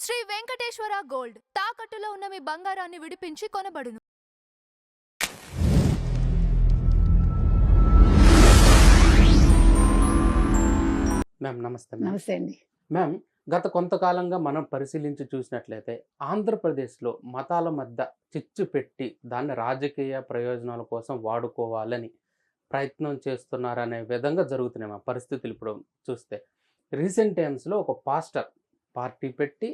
Shri Venkateswara gold తాకట్టులో ఉన్న మీ బంగారాన్ని విడిపించి కొనబడును. మ్యామ్ నమస్తే. నమస్తే అండి. మ్యామ్, గత కొంతకాలంగా మనం పరిశీలించి చూసినట్లయితే ఆంధ్రప్రదేశ్లో మతాల మధ్య చిచ్చు పెట్టి దాన్ని రాజకీయ ప్రయోజనాల కోసం వాడుకోవాలని ప్రయత్నం చేస్తున్నారనే విధంగా జరుగుతున్నాయి మా పరిస్థితులు ఇప్పుడు చూస్తే. రీసెంట్ టైమ్స్లో ఒక పాస్టర్ పార్టీ పెట్టి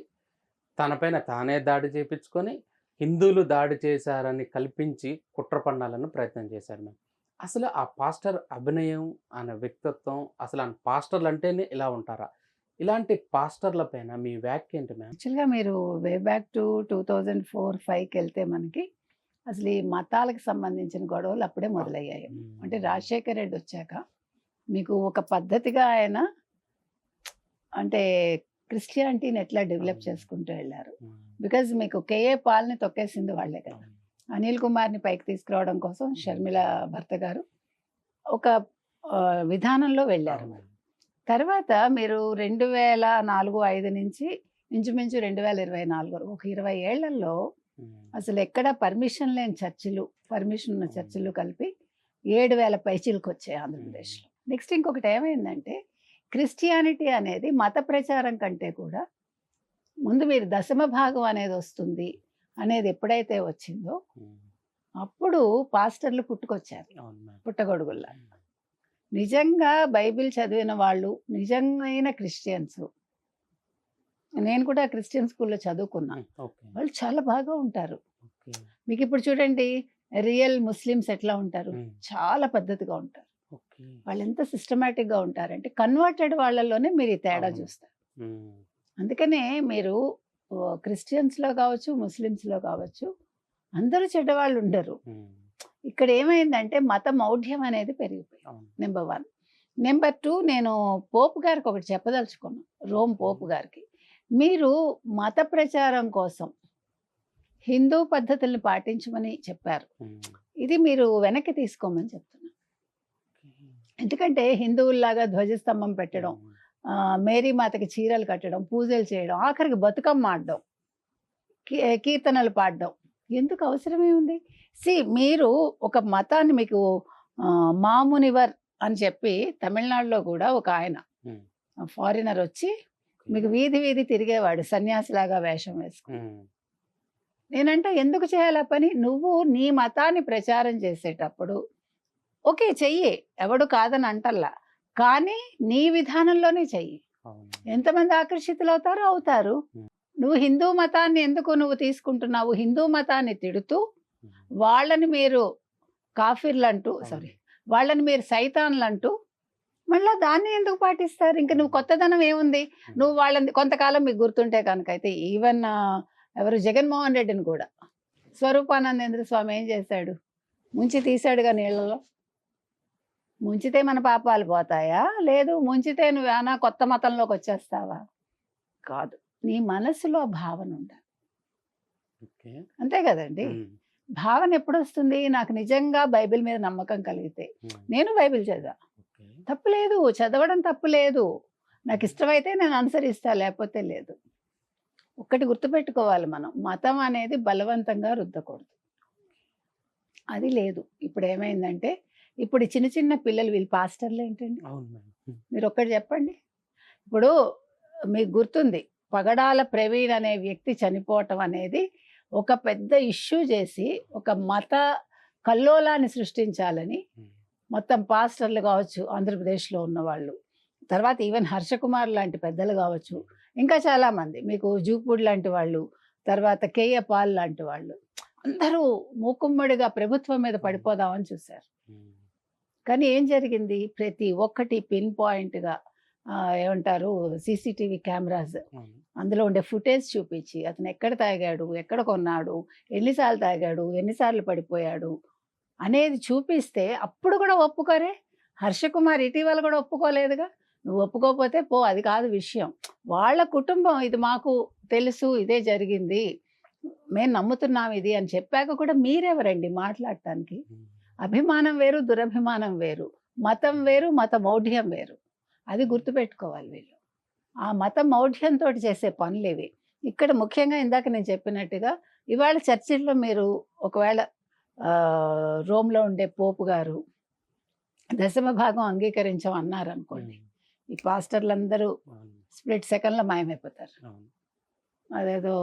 తనపైన తానే దాడి చేయించుకొని హిందువులు దాడి చేశారని కల్పించి కుట్ర పన్నాలని ప్రయత్నం చేశారు మ్యామ్. అసలు ఆ పాస్టర్ అభినయం అనే వ్యక్తిత్వం, అసలు ఆ పాస్టర్లు అంటేనే ఇలా ఉంటారా? ఇలాంటి పాస్టర్ల పైన మీ వ్యాఖ్య ఏంటి మ్యామ్? యాక్చువల్గా మీరు వే బ్యాక్ టు 2004-5కి వెళ్తే మనకి అసలు ఈ మతాలకు సంబంధించిన గొడవలు అప్పుడే మొదలయ్యాయి. అంటే రాజశేఖర్ రెడ్డి వచ్చాక మీకు ఒక పద్ధతిగా ఆయన అంటే క్రిస్టియానిటీని ఎట్లా డెవలప్ చేసుకుంటూ వెళ్ళారు. బికాజ్ మీకు కేఏ పాల్ని తొక్కేసింది వాళ్ళే కదా. అనిల్ కుమార్ని పైకి తీసుకురావడం కోసం షర్మిల భర్త గారు ఒక విధానంలో వెళ్ళారు. తర్వాత మీరు 2004-5 నుంచి ఇంచుమించు 2024 వరకు ఒక 20 ఏళ్లలో అసలు ఎక్కడ పర్మిషన్ లేని చర్చిలు, పర్మిషన్ ఉన్న చర్చిలు కలిపి 7,000 పైచీలకు వచ్చాయి ఆంధ్రప్రదేశ్లో. నెక్స్ట్ ఇంకొకటి ఏమైందంటే క్రిస్టియానిటీ అనేది మత ప్రచారం కంటే కూడా ముందు మీరు దశమ భాగం అనేది వస్తుంది అనేది ఎప్పుడైతే వచ్చిందో అప్పుడు పాస్టర్లు పుట్టుకొచ్చారు పుట్టగొడుగుల్లా. నిజంగా బైబిల్ చదివిన వాళ్ళు, నిజమైన క్రిస్టియన్స్, నేను కూడా క్రిస్టియన్ స్కూల్లో చదువుకున్నాను, వాళ్ళు చాలా బాగా ఉంటారు. మీకు ఇప్పుడు చూడండి రియల్ ముస్లిమ్స్ ఎట్లా ఉంటారు, చాలా పద్ధతిగా ఉంటారు. వాళ్ళు ఎంత సిస్టమేటిక్గా ఉంటారంటే కన్వర్టెడ్ వాళ్ళలోనే మీరు ఈ తేడా చూస్తారు. అందుకనే మీరు క్రిస్టియన్స్లో కావచ్చు, ముస్లిమ్స్లో కావచ్చు, అందరూ చెడ్డవాళ్ళు ఉండరు. ఇక్కడ ఏమైందంటే మత మౌఢ్యం అనేది పెరిగిపోయింది. నెంబర్ 1. నెంబర్ 2, నేను పోపు గారికి ఒకటి చెప్పదలుచుకున్నాను, రోమ్ పోపు గారికి. మీరు మత ప్రచారం కోసం హిందూ పద్ధతుల్ని పాటించమని చెప్పారు, ఇది మీరు వెనక్కి తీసుకోమని చెప్తున్నారు. ఎందుకంటే హిందువుల్లాగా ధ్వజస్తంభం పెట్టడం, మేరీ మాతకి చీరలు కట్టడం, పూజలు చేయడం, ఆఖరికి బతుకమ్మ ఆడడం, కీర్తనలు పాడడం ఎందుకు అవసరమే ఉంది? మీరు ఒక మతాన్ని, మీకు మామునివర్ అని చెప్పి తమిళనాడులో కూడా ఒక ఆయన ఫారినర్ వచ్చి మీకు వీధి వీధి తిరిగేవాడు సన్యాసిలాగా వేషం వేసుకుని. నేనంటే ఎందుకు చేయాలి పని? నువ్వు నీ మతాన్ని ప్రచారం చేసేటప్పుడు ఓకే చెయ్యి, ఎవడు కాదని అంటల్లా, కానీ నీ విధానంలోనే చెయ్యి. ఎంతమంది ఆకర్షితులు అవుతారో అవుతారు. నువ్వు హిందూ మతాన్ని ఎందుకు నువ్వు తీసుకుంటున్నావు? హిందూ మతాన్ని తిడుతూ వాళ్ళని మీరు కాఫీర్లు అంటూ, వాళ్ళని మీరు సైతాన్లు అంటూ మళ్ళీ దాన్ని ఎందుకు పాటిస్తారు? ఇంకా నువ్వు కొత్తదనం ఏముంది? నువ్వు వాళ్ళని కొంతకాలం మీకు గుర్తుంటే కనుకైతే ఈవెన్ ఎవరు జగన్మోహన్ రెడ్డిని కూడా స్వరూపానందేంద్ర స్వామి ఏం చేశాడు? ముంచి తీశాడుగా నీళ్ళలో. ముంచితే మన పాపాలు పోతాయా? లేదు ముంచితే నువ్వేనా కొత్త మతంలోకి వచ్చేస్తావా? కాదు, నీ మనసులో భావన ఉండాలి. అంతే కదండి. భావన ఎప్పుడు వస్తుంది? నాకు నిజంగా బైబిల్ మీద నమ్మకం కలిగితే, నేను బైబిల్ చదివా, తప్పులేదు, చదవడం తప్పులేదు, నాకు ఇష్టమైతే నేను అనుసరిస్తా, లేకపోతే లేదు. ఒక్కటి గుర్తుపెట్టుకోవాలి, మనం మతం అనేది బలవంతంగా రుద్దకూడదు, అది లేదు. ఇప్పుడు ఏమైందంటే ఇప్పుడు చిన్న చిన్న పిల్లలు, వీళ్ళు పాస్టర్లు ఏంటండి? మీరు ఒక్కటి చెప్పండి. ఇప్పుడు మీకు గుర్తుంది పగడాల ప్రవీణ్ అనే వ్యక్తి చనిపోవటం అనేది ఒక పెద్ద ఇష్యూ చేసి ఒక మత కల్లోలాన్ని సృష్టించాలని మొత్తం పాస్టర్లు కావచ్చు, ఆంధ్రప్రదేశ్లో ఉన్నవాళ్ళు, తర్వాత ఈవెన్ హర్షకుమార్ లాంటి పెద్దలు కావచ్చు, ఇంకా చాలామంది, మీకు జూపూడ్ లాంటి వాళ్ళు, తర్వాత కేఏ పాల్ లాంటి వాళ్ళు, అందరూ మూకుమ్మడిగా ప్రభుత్వం మీద పడిపోదామని చూశారు. కానీ ఏం జరిగింది? ప్రతి ఒక్కటి పిన్ పాయింట్గా ఏమంటారు సీసీటీవీ కెమెరాస్, అందులో ఉండే ఫుటేజ్ చూపించి అతను ఎక్కడ తాగాడు, ఎక్కడ కొన్నాడు, ఎన్నిసార్లు తాగాడు, ఎన్నిసార్లు పడిపోయాడు అనేది చూపిస్తే అప్పుడు కూడా ఒప్పుకోరే. హర్షకుమార్ ఇటీవల కూడా ఒప్పుకోలేదుగా. నువ్వు ఒప్పుకోకపోతే పో, అది కాదు విషయం. వాళ్ళ కుటుంబం ఇది మాకు తెలుసు, ఇదే జరిగింది, మేము నమ్ముతున్నాం ఇది అని చెప్పాక కూడా మీరెవరండి మాట్లాడటానికి? అభిమానం వేరు, దురభిమానం వేరు, మతం వేరు, మత మౌఢ్యం వేరు. అది గుర్తుపెట్టుకోవాలి వీళ్ళు. ఆ మత మౌఢ్యంతో చేసే పనులు ఇవి. ఇక్కడ ముఖ్యంగా ఇందాక నేను చెప్పినట్టుగా ఇవాళ చర్చిల్లో మీరు ఒకవేళ రోమ్లో ఉండే పోపు గారు దశమ భాగం అంగీకరించాం అన్నారు అనుకోండి, ఈ పాస్టర్లందరూ స్ప్లిట్ సెకండ్లో మాయమైపోతారు. అదేదో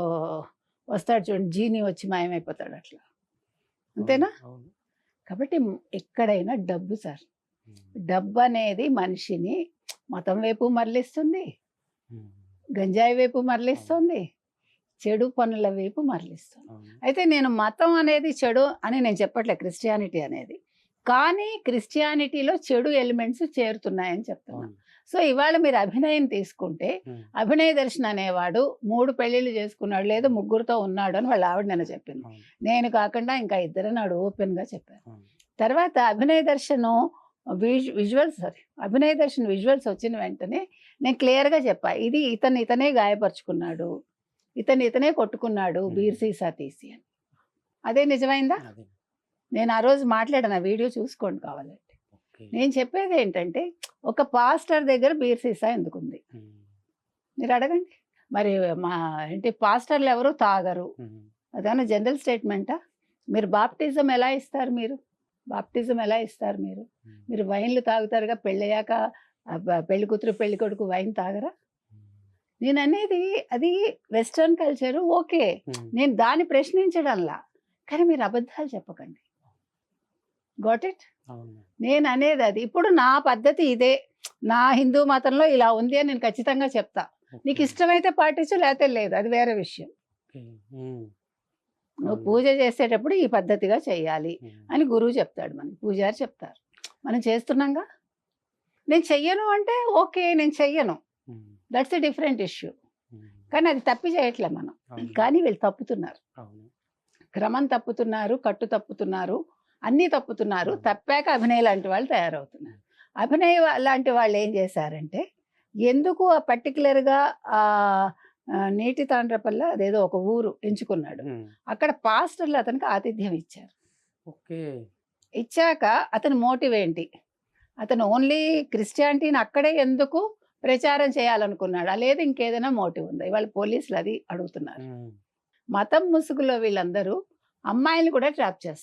వస్తాడు చూడండి, జీని వచ్చి మాయమైపోతాడు అట్లా, అంతేనా? కాబట్టి ఎక్కడైనా డబ్బు సార్, డబ్బు అనేది మనిషిని మతం వైపు మరలిస్తుంది, గంజాయి వైపు మరలిస్తుంది, చెడు పనుల వైపు మరలిస్తుంది. అయితే నేను మతం అనేది చెడు అని నేను చెప్పట్లే, క్రిస్టియానిటీ అనేది, కానీ క్రిస్టియానిటీలో చెడు ఎలిమెంట్స్ చేరుతున్నాయని చెప్తున్నాను. సో ఇవాళ మీరు అభినయం తీసుకుంటే, అభినయ దర్శన్ అనేవాడు 3 పెళ్ళిళ్ళు చేసుకున్నాడు, లేదా 3గురితో ఉన్నాడు అని వాళ్ళ ఆవిడ నేను చెప్పింది. నేను కాకుండా ఇంకా 2 నాడు ఓపెన్గా చెప్పాను. తర్వాత అభినయ దర్శనం అభినయ దర్శన్ విజువల్స్ వచ్చిన వెంటనే నేను క్లియర్గా చెప్పా, ఇది ఇతనే గాయపరుచుకున్నాడు, ఇతనే కొట్టుకున్నాడు బీర్ సీసా తీసి అని. అదే నిజమైందా? నేను ఆ రోజు మాట్లాడాను, ఆ వీడియో చూసుకోండి కావాలంటే. నేను చెప్పేది ఏంటంటే, ఒక పాస్టర్ దగ్గర బీర్ సీసా ఎందుకుంది మీరు అడగండి. మరి మా ఏంటి పాస్టర్లు ఎవరు తాగరు, అదేమన్నా జనరల్ స్టేట్మెంటా? మీరు బాప్టిజం ఎలా ఇస్తారు? మీరు వైన్లు తాగుతారుగా, పెళ్ళయ్యాక పెళ్లి కూతురు పెళ్లి కొడుకు వైన్ తాగరా? నేను అనేది అది వెస్ట్రన్ కల్చరు, ఓకే, నేను దాన్ని ప్రశ్నించడంలా, కానీ మీరు అబద్ధాలు చెప్పకండి. Got it? నేను అనేది అది. ఇప్పుడు నా పద్ధతి ఇదే, నా హిందూ మతంలో ఇలా ఉంది అని నేను ఖచ్చితంగా చెప్తా. నీకు ఇష్టమైతే పాటించు, లేకపోతే లేదు, అది వేరే విషయం. నువ్వు పూజ చేసేటప్పుడు ఈ పద్ధతిగా చేయాలి అని గురువు చెప్తాడు, మనకి పూజారి చెప్తారు, మనం చేస్తున్నాంగా. నేను చెయ్యను అంటే ఓకే, నేను చెయ్యను, దట్స్ ఎ డిఫరెంట్ ఇష్యూ. కానీ అది తప్పి చేయట్లే మనం, కానీ వీళ్ళు తప్పుతున్నారు, క్రమం తప్పుతున్నారు, కట్టు తప్పుతున్నారు, అన్నీ తప్పుతున్నారు. తప్పాక అభినయ్ లాంటి వాళ్ళు తయారవుతున్నారు. అభినయ్ లాంటి వాళ్ళు ఏం చేశారంటే, ఎందుకు ఆ పర్టికులర్గా నీటి తాండ్రపల్ల అదేదో ఒక ఊరు ఎంచుకున్నాడు, అక్కడ పాస్టర్లు అతనికి ఆతిథ్యం ఇచ్చారు. ఇచ్చాక అతని మోటివ్ ఏంటి? అతను ఓన్లీ క్రిస్టియానిటీని అక్కడే ఎందుకు ప్రచారం చేయాలనుకున్నాడు, లేదు ఇంకేదైనా మోటివ్ ఉందా? ఇవాళ పోలీసులు అది అడుగుతున్నారు. మతం ముసుగులో వీళ్ళందరూ అమ్మాయిలు కూడా ట్రాప్ చేస్తారు.